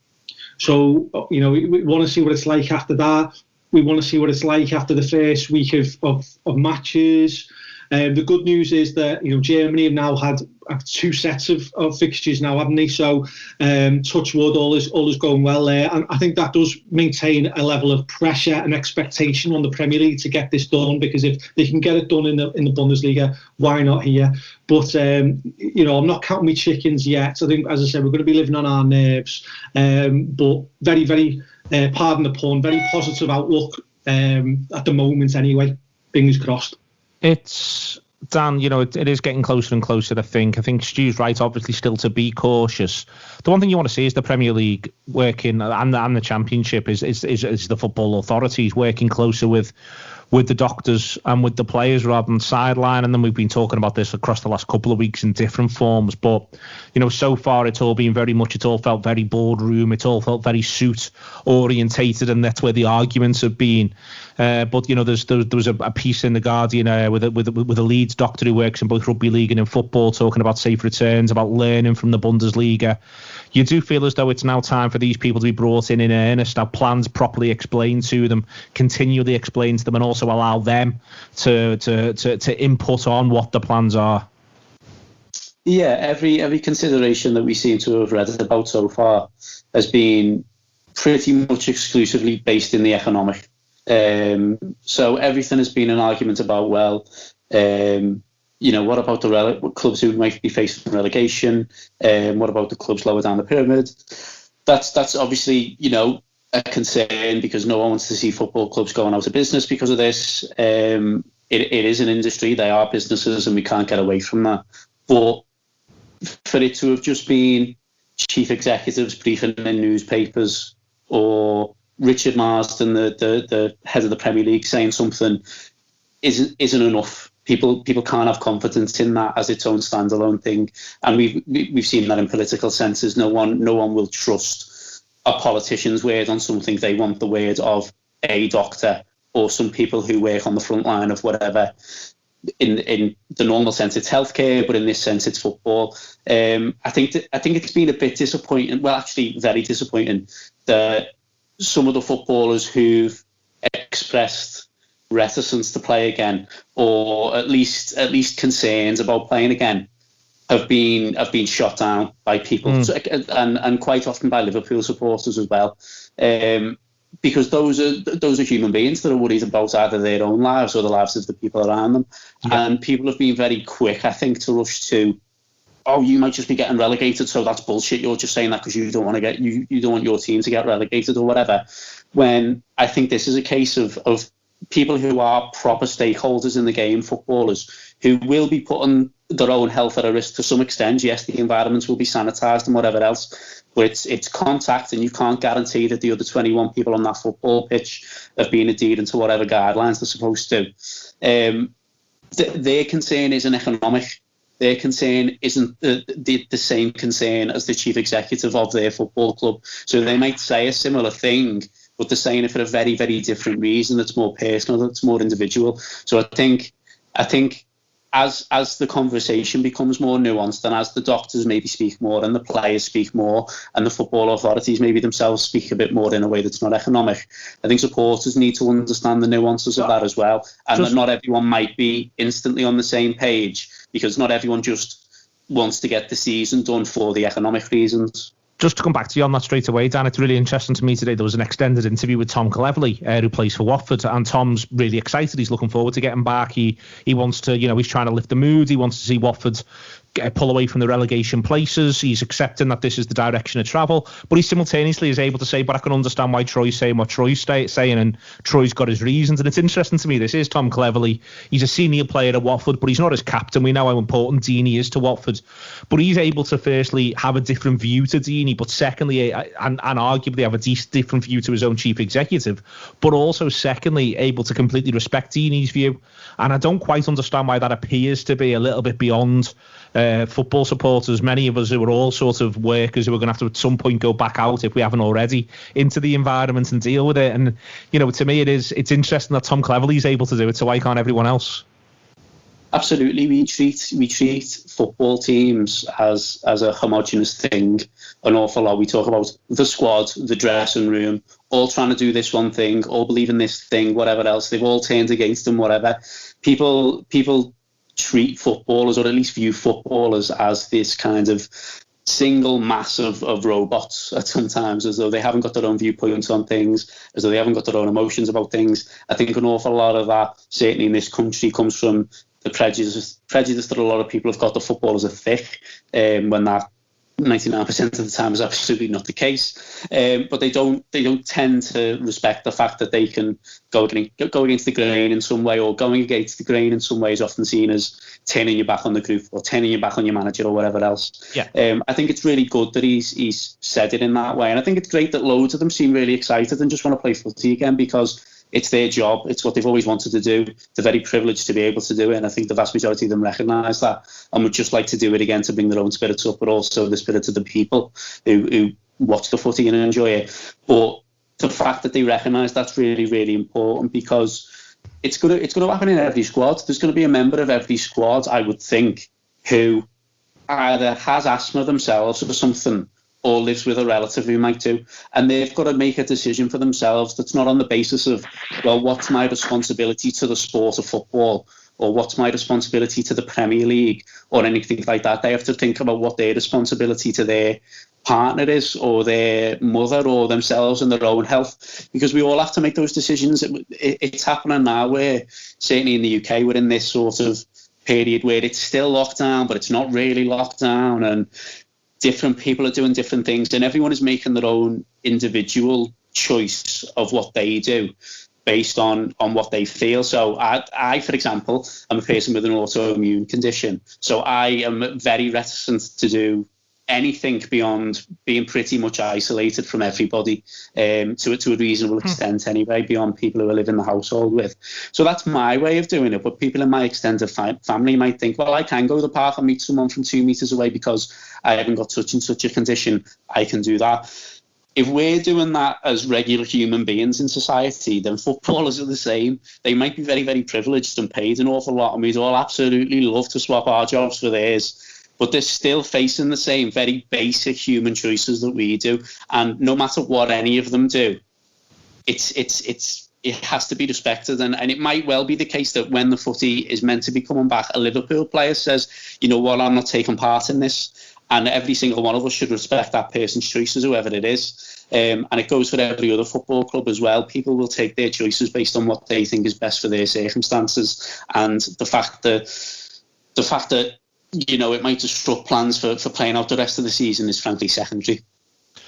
So, we want to see what it's like after that. We want to see what it's like after the first week of matches. The good news is that, Germany have now had 2 sets of fixtures now, haven't they? So, touch wood, all is going well there. And I think that does maintain a level of pressure and expectation on the Premier League to get this done, because if they can get it done in the Bundesliga, why not here? But, I'm not counting my chickens yet. I think, as I said, we're going to be living on our nerves. But very, very, pardon the pun, very positive outlook at the moment anyway. Fingers crossed. It's, Dan, it is getting closer and closer, I think. I think Stu's right, obviously, still to be cautious. The one thing you want to see is the Premier League working, and the Championship is the football authorities working closer with the doctors and with the players rather than sideline. And then we've been talking about this across the last couple of weeks in different forms. But, so far it's all been it all felt very boardroom. It all felt very suit orientated, and that's where the arguments have been. But, there was a piece in The Guardian with a Leeds doctor who works in both rugby league and in football, talking about safe returns, about learning from the Bundesliga. You do feel as though it's now time for these people to be brought in earnest, have plans properly explained to them, continually explained to them, and also allow them to input on what the plans are. Yeah, every consideration that we seem to have read about so far has been pretty much exclusively based in the economic. So everything has been an argument about, what about the clubs who might be facing relegation? What about the clubs lower down the pyramid? That's obviously, a concern, because no one wants to see football clubs going out of business because of this. It is an industry, they are businesses, and we can't get away from that. But for it to have just been chief executives briefing in newspapers, or Richard Marsden, the head of the Premier League, saying something isn't enough. People can't have confidence in that as its own standalone thing, and we've seen that in political senses. No one will trust a politician's word on something. They want the word of a doctor or some people who work on the front line of whatever. In the normal sense, it's healthcare, but in this sense, it's football. I think it's been a bit disappointing. Well, actually, very disappointing that some of the footballers who've expressed reticence to play again, or at least concerns about playing again, have been shot down by people, and quite often by Liverpool supporters as well, because those are human beings that are worried about either their own lives or the lives of the people around them, and people have been very quick, I think, to rush to, oh, you might just be getting relegated, so that's bullshit. You're just saying that because you don't want to you don't want your team to get relegated or whatever. When I think this is a case of people who are proper stakeholders in the game, footballers, who will be putting their own health at a risk to some extent. Yes, the environments will be sanitised and whatever else, but it's contact, and you can't guarantee that the other 21 people on that football pitch have been adhering to whatever guidelines they're supposed to. Their concern isn't economic. Their concern isn't the same concern as the chief executive of their football club. So they might say a similar thing, but they're saying it for a very, very different reason. That's more personal, that's more individual. So I think as the conversation becomes more nuanced, and as the doctors maybe speak more and the players speak more and the football authorities maybe themselves speak a bit more in a way that's not economic, I think supporters need to understand the nuances of that as well, and that not everyone might be instantly on the same page, because not everyone just wants to get the season done for the economic reasons. Just to come back to you on that straight away, Dan, it's really interesting to me today. There was an extended interview with Tom Cleverley, who plays for Watford, and Tom's really excited. He's looking forward to getting back. He wants to, he's trying to lift the mood. He wants to see Watford pull away from the relegation places. He's accepting that this is the direction of travel, but he simultaneously is able to say, but I can understand why Troy's saying what Troy's saying, and Troy's got his reasons. And it's interesting to me, this is Tom Cleverley. He's a senior player at Watford, but he's not as captain. We know how important Deeney is to Watford, but he's able to firstly have a different view to Deeney, but secondly, and arguably have a different view to his own chief executive, but also secondly able to completely respect Deeney's view. And I don't quite understand why that appears to be a little bit beyond football supporters, many of us who are all sort of workers who are going to have to at some point go back out, if we haven't already, into the environment and deal with it. And to me it's interesting that Tom Cleverley is able to do it, so why can't everyone else? Absolutely, we treat football teams as a homogenous thing an awful lot. We talk about the squad, the dressing room, all trying to do this one thing, all believe in this thing, whatever else. They've all turned against them, whatever. People treat footballers, or at least view footballers, as this kind of single mass of robots at sometimes, as though they haven't got their own viewpoints on things, as though they haven't got their own emotions about things. I think an awful lot of that, certainly in this country, comes from the prejudice that a lot of people have got. The footballers are thick, when that 99% of the time is absolutely not the case. But they don't tend to respect the fact that they can go against the grain in some way, or going against the grain in some way is often seen as turning your back on the group or turning your back on your manager or whatever else. Yeah. I think it's really good that he's said it in that way, and I think it's great that loads of them seem really excited and just want to play footy again, because it's their job. It's what they've always wanted to do. They're very privileged to be able to do it, and I think the vast majority of them recognise that and would just like to do it again to bring their own spirits up, but also the spirits of the people who watch the footy and enjoy it. But the fact that they recognise that's really, really important, because it's going to happen in every squad. There's going to be a member of every squad, I would think, who either has asthma themselves or something, or lives with a relative who might do, and they've got to make a decision for themselves that's not on the basis of, well, what's my responsibility to the sport of football, or what's my responsibility to the Premier League, or anything like that. They have to think about what their responsibility to their partner is, or their mother, or themselves and their own health, because we all have to make those decisions. It's happening now, where certainly in the UK we're in this sort of period where it's still locked down, but it's not really locked down, and different people are doing different things, and everyone is making their own individual choice of what they do based on what they feel. So I, for example, am a person with an autoimmune condition, so I am very reticent to do anything beyond being pretty much isolated from everybody, to a reasonable extent anyway, beyond people who I live in the household with. So that's my way of doing it. But people in my extended family might think, well, I can go to the park and meet someone from 2 meters away because I haven't got such and such a condition. I can do that. If we're doing that as regular human beings in society, then footballers are the same. They might be very, very privileged and paid an awful lot, and we'd all absolutely love to swap our jobs for theirs. But they're still facing the same very basic human choices that we do. And no matter what any of them do, it's it has to be respected, and it might well be the case that when the footy is meant to be coming back, a Liverpool player says, you know what, I'm not taking part in this, and every single one of us should respect that person's choices, whoever it is. And it goes for every other football club as well. People will take their choices based on what they think is best for their circumstances, and the fact that you know it might disrupt plans for playing out the rest of the season is frankly secondary.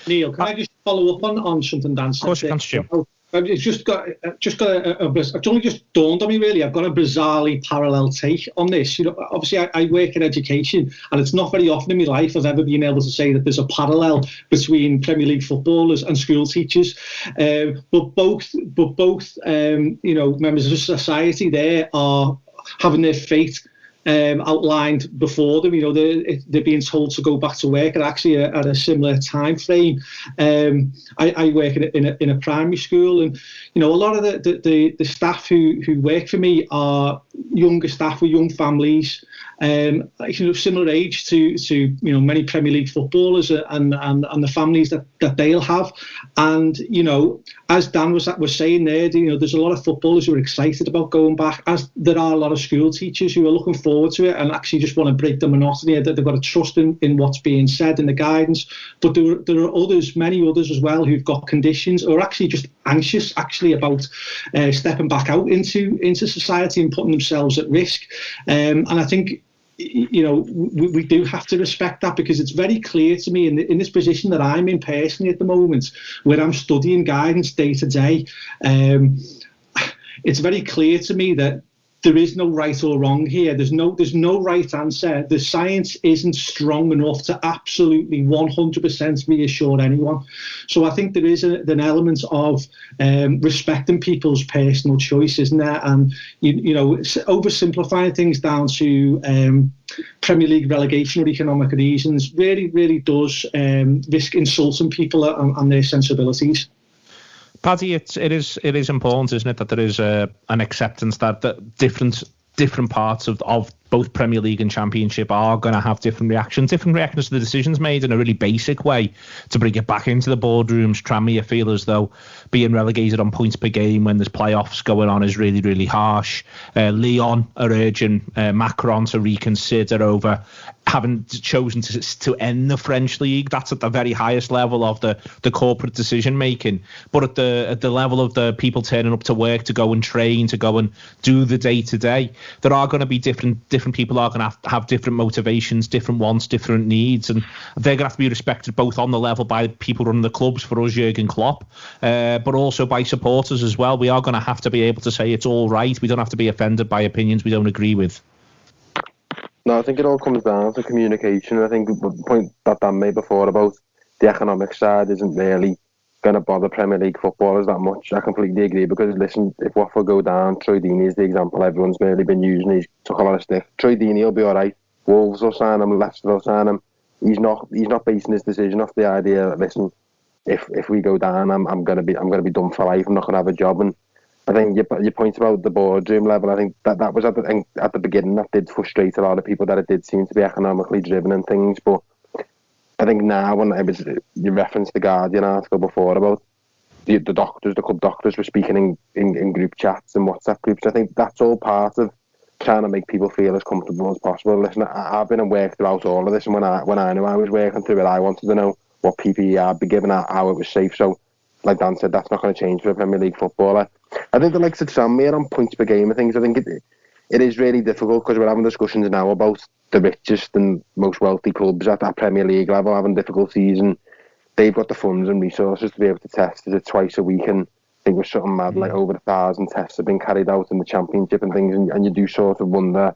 Neil, can I just follow up on something Dan said? Of course you can, Stu. It's it's only just dawned on me really. I've got a bizarrely parallel take on this. You know, obviously I work in education, and it's not very often in my life I've ever been able to say that there's a parallel between Premier League footballers and school teachers. But both you know, members of society there are having their fate outlined before them. You know, they're being told to go back to work actually at a similar time frame. I work in a primary school, and you know, a lot of the staff who work for me are younger staff with young families, you know, similar age to you know many Premier League footballers and the families that they'll have. And you know, as Dan was saying there, you know, there's a lot of footballers who are excited about going back, as there are a lot of school teachers who are looking forward to it and actually just want to break the monotony, that they've got to trust in what's being said in the guidance. But there are others, many others as well, who've got conditions or actually just anxious actually about stepping back out into society and putting themselves at risk. And I think, you know, we do have to respect that, because it's very clear to me in this position that I'm in personally at the moment, where I'm studying guidance day to day. It's very clear to me that there is no right or wrong here. There's no right answer. The science isn't strong enough to absolutely 100% reassure anyone. So I think there is an element of respecting people's personal choice, isn't there? And you know, oversimplifying things down to Premier League relegation or economic reasons really does risk insulting people and their sensibilities. Paddy, it is important, isn't it, that there is an acceptance that different parts of both Premier League and Championship are going to have different reactions to the decisions made in a really basic way to bring it back into the boardrooms. Tranmere feel as though being relegated on points per game when there's playoffs going on is really, really harsh. Lyon are urging Macron to reconsider over having chosen to end the French league. That's at the very highest level of the corporate decision making. But at the level of the people turning up to work, to go and train, to go and do the day to day, there are going to be different people are going to have different motivations, different wants, different needs, and they're going to have to be respected both on the level by people running the clubs, for us Jurgen Klopp, but also by supporters as well. We are going to have to be able to say it's all right. We don't have to be offended by opinions we don't agree with. No, I think it all comes down to communication. I think the point that Dan made before about the economic side isn't really going to bother Premier League footballers that much. I completely agree, because listen, if Watford go down, Troy Deeney is the example everyone's really been using. He's took a lot of stick. Troy Deeney will be all right. Wolves will sign him, Leicester will sign him. He's not basing his decision off the idea that, listen, if we go down, I'm gonna be done for life. I'm not gonna have a job. And I think your point about the boardroom level, I think that was at the beginning, that did frustrate a lot of people, that it did seem to be economically driven and things. But I think now, when you referenced the Guardian article before about the club doctors were speaking in group chats and WhatsApp groups, I think that's all part of trying to make people feel as comfortable as possible. Listen, I've been and worked throughout all of this, and when I knew I was working through it, I wanted to know what PPE I'd be given, how it was safe. So, like Dan said, that's not going to change for a Premier League footballer. I think the likes of Tranmere on points per game and things, I think it is really difficult, because we're having discussions now about the richest and most wealthy clubs at that Premier League level having difficulties, and they've got the funds and resources to be able to test it twice a week, and I think it was something mad, like over 1,000 tests have been carried out in the Championship and things, and you do sort of wonder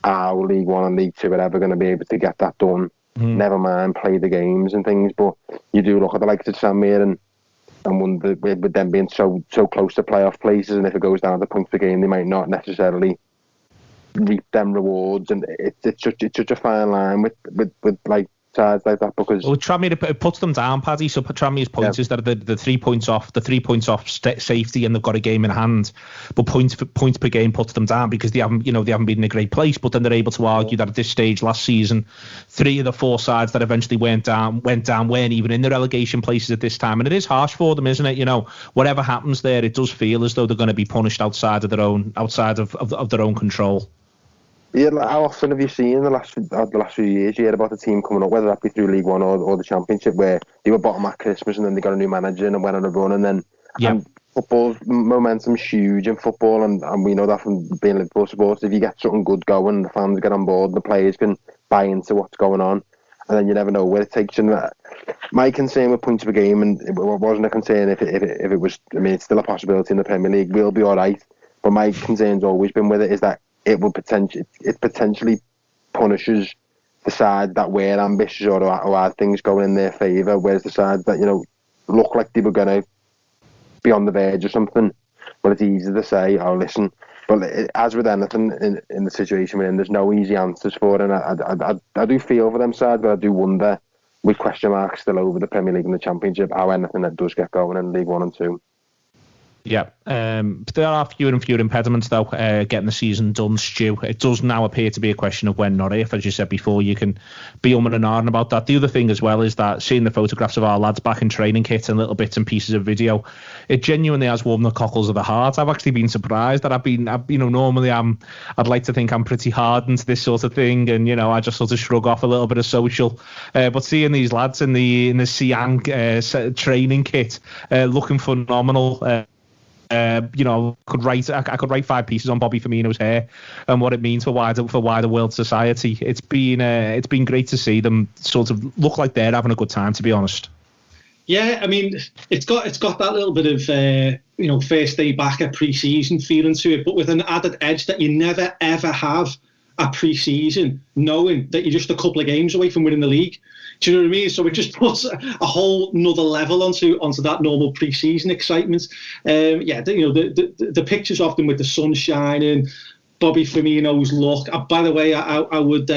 how League One and League Two are ever going to be able to get that done. Never mind play the games and things, but you do look at the likes of Tranmere and wonder, with them being so close to playoff places, and if it goes down to points per game, they might not necessarily reap them rewards. And it's such a fine line with like sides like that because. Well, Tranmere, it puts them down, Paddy. So Tranmere's point is that the 3 points off, safety, and they've got a game in hand. But points per game puts them down because they haven't been in a great place. But then they're able to argue that at this stage last season, 3 of the 4 sides that eventually went down weren't even in the relegation places at this time. And it is harsh for them, isn't it? Whatever happens there, it does feel as though they're going to be punished outside of their own control. Yeah, how often have you seen the last few years you hear about a team coming up, whether that be through League One or the Championship, where they were bottom at Christmas and then they got a new manager and went on a run, and then football's momentum's huge in football, and we know that from being Liverpool supporters. If you get something good going, the fans get on board, the players can buy into what's going on, and then you never know where it takes you. My concern with points per game, and it wasn't a concern if it was, I mean, it's still a possibility in the Premier League, we'll be alright, but my concern's always been with it is that it potentially punishes the sides that were ambitious or had things going in their favour, whereas the sides that look like they were going to be on the verge or something. Well, it's easy to say, "Oh, listen," but as with anything in the situation we're in, there's no easy answers for it. And I do feel for them sides, but I do wonder, with question marks still over the Premier League and the Championship, how anything that does get going in League 1 and 2. Yeah, there are fewer and fewer impediments, though, getting the season done, Stu. It does now appear to be a question of when, not if. As you said before, you can be and ahhing about that. The other thing as well is that seeing the photographs of our lads back in training kits and little bits and pieces of video, it genuinely has warmed the cockles of the heart. I've actually been surprised that normally I'd like to think I'm pretty hardened to this sort of thing, and I just sort of shrug off a little bit of social. But seeing these lads in the Siang training kit looking phenomenal. I could write 5 pieces on Bobby Firmino's hair and what it means for wider world society. It's been great to see them sort of look like they're having a good time, to be honest. Yeah, I mean, it's got that little bit of first day back at pre-season feeling to it, but with an added edge that you never ever have at pre-season, knowing that you're just a couple of games away from winning the league. Do you know what I mean? So it just puts a whole nother level onto that normal pre-season excitement. The pictures of them with the sun shining, Bobby Firmino's look. By the way, I would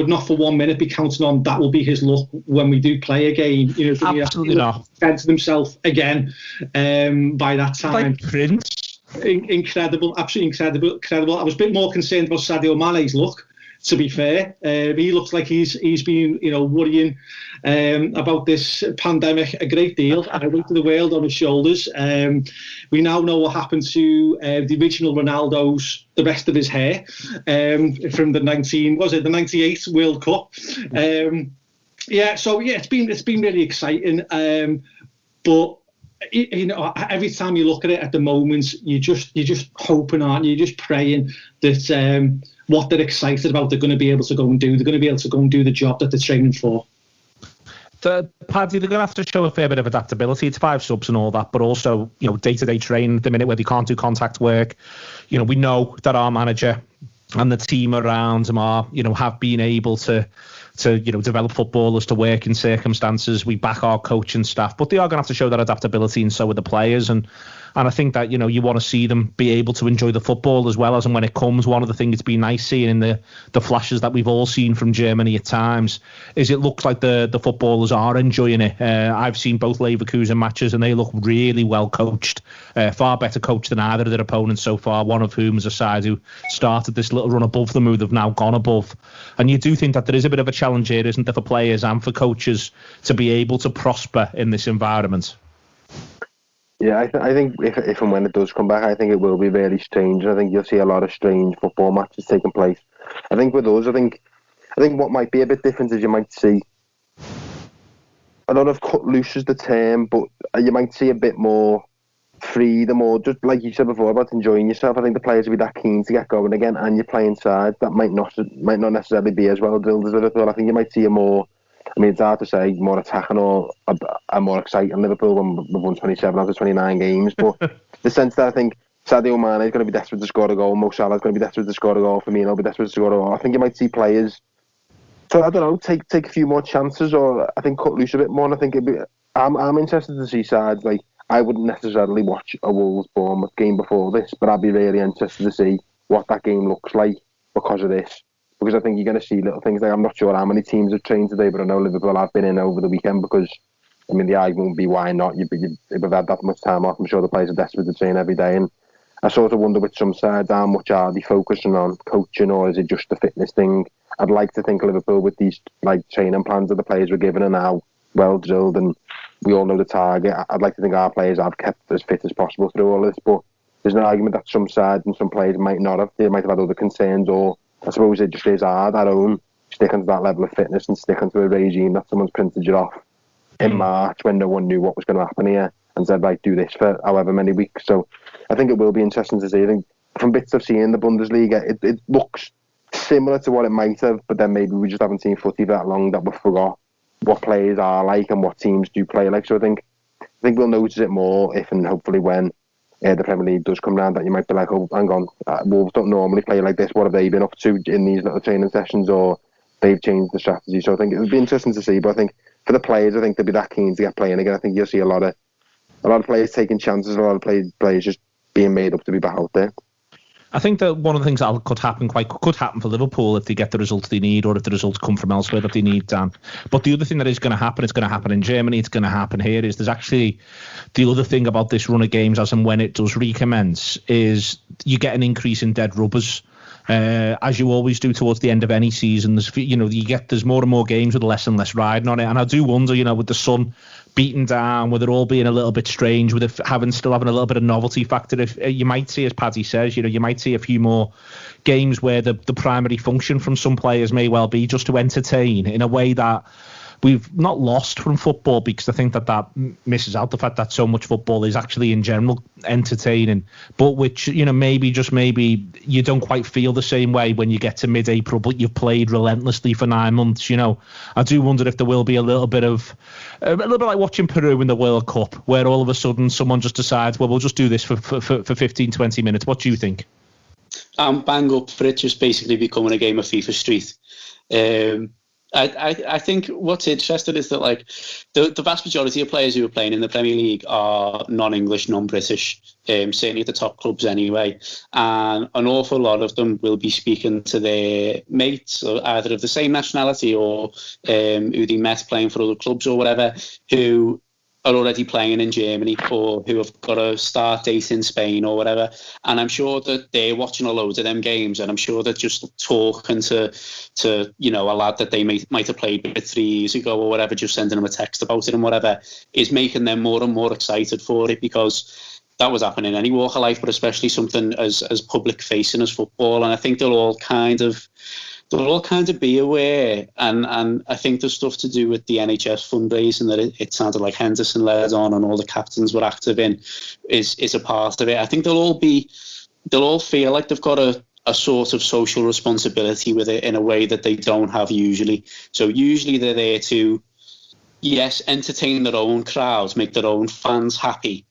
not for 1 minute be counting on that will be his look when we do play a game. Absolutely not. Center himself again by that time. Like Prince. Incredible, absolutely incredible. I was a bit more concerned about Sadio Mane's look, to be fair. He looks like he's been worrying about this pandemic a great deal. I went to the world on his shoulders. We now know what happened to the original Ronaldo's, the rest of his hair from the 98 World Cup. It's been really exciting. But every time you look at it at the moment, you're just hoping, aren't you? You're just praying that what they're excited about, they're going to be able to go and do. They're going to be able to go and do the job that they're training for. Paddy, they're going to have to show a fair bit of adaptability to 5 subs and all that, but also, day-to-day training at the minute where they can't do contact work. We know that our manager and the team around him are, have been able to develop footballers to work in circumstances. We back our coach and staff, but they are going to have to show that adaptability, and so are the players. And I think that, you want to see them be able to enjoy the football as well as, and when it comes, one of the things it's been nice seeing in the flashes that we've all seen from Germany at times is it looks like the footballers are enjoying it. I've seen both Leverkusen matches and they look really well coached, far better coached than either of their opponents so far, one of whom is a side who started this little run above them, who they've now gone above. And you do think that there is a bit of a challenge here, isn't there, for players and for coaches to be able to prosper in this environment? Yeah, I think if and when it does come back, I think it will be very strange. I think you'll see a lot of strange football matches taking place. I think with us, I think what might be a bit different is you might see, I don't know if cut loose is the term, but you might see a bit more freedom, or just like you said before about enjoying yourself. I think the players will be that keen to get going again, and you're playing sides that might not necessarily be as well drilled as Liverpool. I think you might see a more, I mean, it's hard to say more attacking or more exciting Liverpool when we've won 27 out of 29 games, but the sense that I think Sadio Mane is going to be desperate to score a goal, Mo Salah is going to be desperate to score a goal, Firmino will be desperate to score a goal. I think you might see players, so I don't know, take a few more chances, or I think cut loose a bit more. And I think I'm interested to see sides like, I wouldn't necessarily watch a Wolves-Bournemouth game before this, but I'd be really interested to see what that game looks like because of this. because I think you're going to see little things. Like, I'm not sure how many teams have trained today, but I know Liverpool have been in over the weekend because, I mean, the argument would be why not? You've had that much time off. I'm sure the players are desperate to train every day. And I sort of wonder with some sides, how much are they focusing on coaching, or is it just the fitness thing? I'd like to think Liverpool, with these like training plans that the players were given, and how well drilled, and we all know the target. I'd like to think our players have kept as fit as possible through all this. But there's an argument that some sides and some players might not have. They might have had other concerns, or I suppose it just is hard at home sticking to that level of fitness and sticking to a regime that someone's printed you off in March when no one knew what was going to happen here, and said, like, do this for however many weeks. So I think it will be interesting to see. I think from bits I've seen in the Bundesliga, it looks similar to what it might have, but then maybe we just haven't seen footy for that long that we forgot what players are like and what teams do play like. So I think we'll notice it more if and hopefully when the Premier League does come round, that you might be like, oh, hang on, Wolves don't normally play like this. What have they been up to in these little training sessions, or they've changed the strategy? So I think it would be interesting to see. But I think for the players, I think they'll be that keen to get playing again. I think you'll see a lot of players taking chances, a lot of players just being made up to be back out there. I think that one of the things that could happen for Liverpool if they get the results they need, or if the results come from elsewhere that they need, Dan. But the other thing that is going to happen, it's going to happen in Germany, it's going to happen here, is there's actually the other thing about this run of games, as and when it does recommence, is you get an increase in dead rubbers. As you always do towards the end of any season, there's more and more games with less and less riding on it. And I do wonder, with the sun beaten down, with it all being a little bit strange, with it still having a little bit of novelty factor, if you might see, as Paddy says, you might see a few more games where the primary function from some players may well be just to entertain in a way that we've not lost from football, because I think that misses out the fact that so much football is actually in general entertaining, but which, maybe you don't quite feel the same way when you get to mid-April, but you've played relentlessly for 9 months. I do wonder if there will be a little bit like watching Peru in the World Cup, where all of a sudden someone just decides, well, we'll just do this for 15, 20 minutes. What do you think? I'm bang up for it just basically becoming a game of FIFA Street. I think what's interesting is that, like, the vast majority of players who are playing in the Premier League are non-English, non-British, certainly at the top clubs anyway. And an awful lot of them will be speaking to their mates, either of the same nationality or who they met playing for other clubs or whatever, who are already playing in Germany, or who have got a start date in Spain or whatever. And I'm sure that they're watching a load of them games, and I'm sure that just talking to a lad that they might have played with 3 years ago or whatever, just sending them a text about it and whatever, is making them more and more excited for it, because that was happening in any walk of life, but especially something as public facing as football. And I think they'll all kind of be aware, and I think there's stuff to do with the NHS fundraising that it sounded like Henderson led on, and all the captains were active in, is a part of it. I think they'll all feel like they've got a sort of social responsibility with it in a way that they don't have usually. So usually they're there to, yes, entertain their own crowds, make their own fans happy,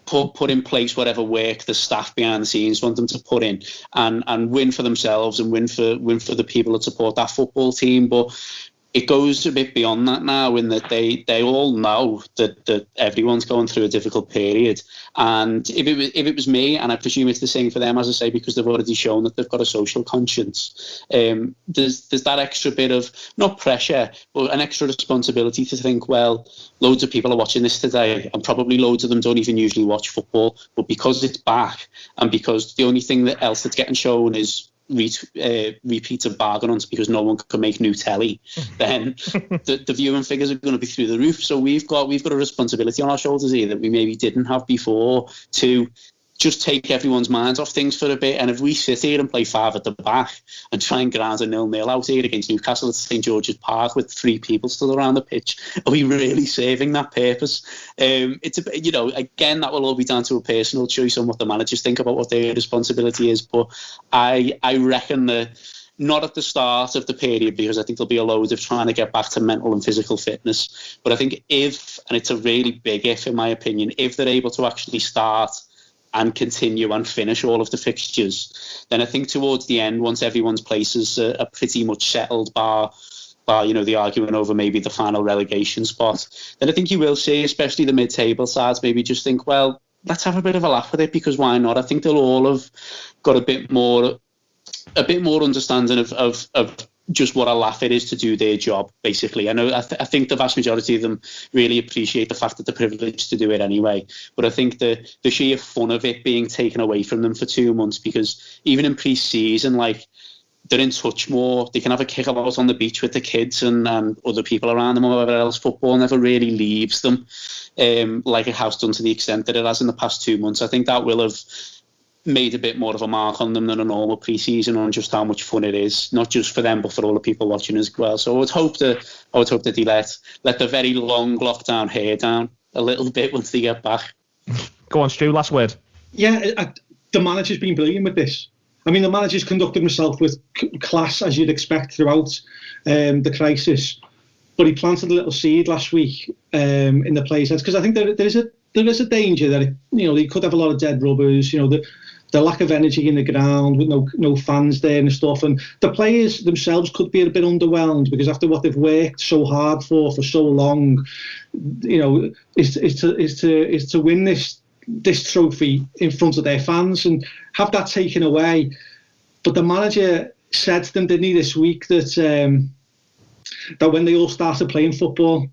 put in place whatever work the staff behind the scenes want them to put in, and win for themselves and win for the people that support that football team. But it goes a bit beyond that now, in that they all know that everyone's going through a difficult period. And if it was me, and I presume it's the same for them, as I say, because they've already shown that they've got a social conscience, there's that extra bit of, not pressure, but an extra responsibility to think, well, loads of people are watching this today, and probably loads of them don't even usually watch football, but because it's back, and because the only thing else that's getting shown is repeats of bargain hunts because no one can make new telly, then the viewing figures are going to be through the roof. So we've got a responsibility on our shoulders here that we maybe didn't have before, to just take everyone's minds off things for a bit. And if we sit here and play 5 at the back and try and grind a 0-0 out here against Newcastle at St George's Park with 3 people still around the pitch, are we really serving that purpose? It's again, that will all be down to a personal choice on what the managers think about what their responsibility is. But I reckon that not at the start of the period, because I think there'll be a load of trying to get back to mental and physical fitness. But I think if, and it's a really big if in my opinion, if they're able to actually start and continue and finish all of the fixtures, then I think towards the end, once everyone's places are pretty much settled, bar the argument over maybe the final relegation spot, then I think you will see, especially the mid-table sides, maybe just think, well, let's have a bit of a laugh with it, because why not? I think they'll all have got a bit more a bit more understanding of just what a laugh it is to do their job, basically. I think the vast majority of them really appreciate the fact that they're privileged to do it anyway. But I think the sheer fun of it being taken away from them for 2 months, because even in pre-season, like, they're in touch more. They can have a kick-out on the beach with the kids and other people around them or whatever else. Football never really leaves them like it has done to the extent that it has in the past 2 months. I think that will have made a bit more of a mark on them than a normal pre-season on just how much fun it is, not just for them but for all the people watching as well. So I would hope that they let the very long lockdown hair down a little bit once they get back. Go on, Stu, last word. Yeah, the manager's been brilliant with this. I mean, the manager's conducted himself with class, as you'd expect, throughout the crisis. But he planted a little seed last week in the players' heads, because I think there is a danger that they could have a lot of dead rubbers. The lack of energy in the ground with no fans there and stuff, and the players themselves could be a bit underwhelmed, because after what they've worked so hard for so long, is to win this trophy in front of their fans and have that taken away. But the manager said to them, didn't he, this week, that when they all started playing football,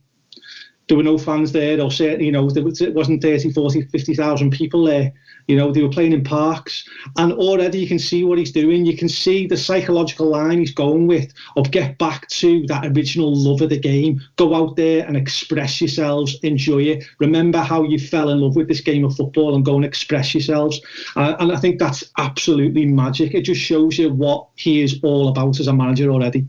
there were no fans there, or certainly, it wasn't 30, 40, 50,000 people there. They were playing in parks, and already you can see what he's doing. You can see the psychological line he's going with of get back to that original love of the game. Go out there and express yourselves, enjoy it. Remember how you fell in love with this game of football and go and express yourselves. And I think that's absolutely magic. It just shows you what he is all about as a manager already.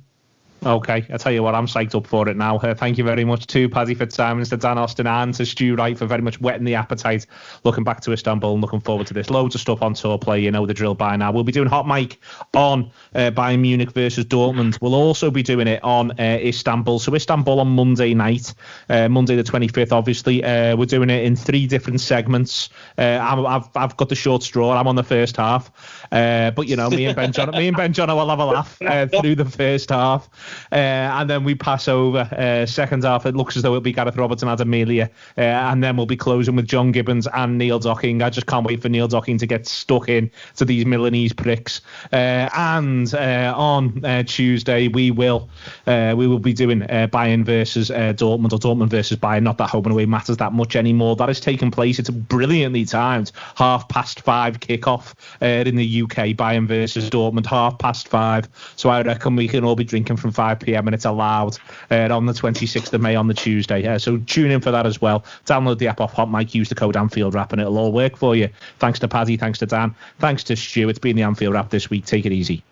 Okay, I'll tell you what, I'm psyched up for it now. Thank you very much to Paddy Fitzsimons, to Dan Austin, and to Stu Wright for very much whetting the appetite. Looking back to Istanbul and looking forward to this. Loads of stuff on tour play, you know the drill by now. We'll be doing Hot Mic on Bayern Munich versus Dortmund. We'll also be doing it on Istanbul. So Istanbul on Monday night, Monday the 25th, obviously. We're doing it in 3 different segments. I've got the short straw. I'm on the first half. But, me and Ben Jono will have a laugh through the first half. And then we pass over second half. It looks as though it'll be Gareth Roberts and Adam Melia, and then we'll be closing with John Gibbons and Neil Docking. I just can't wait for Neil Docking to get stuck in to these Milanese pricks. And on Tuesday we will be doing Bayern versus Dortmund, or Dortmund versus Bayern. Not that home and away matters that much anymore. That has taken place. It's a brilliantly timed 5:30 kickoff in the UK. Bayern versus Dortmund 5:30. So I reckon we can all be drinking from 5 p.m. and it's allowed on the 26th of May on the Tuesday. So tune in for that as well. Download the app off Hot Mic, use the code Anfield Wrap, and it'll all work for you. Thanks to Paddy, thanks to Dan, thanks to Stu. It's been the Anfield Wrap this week. Take it easy.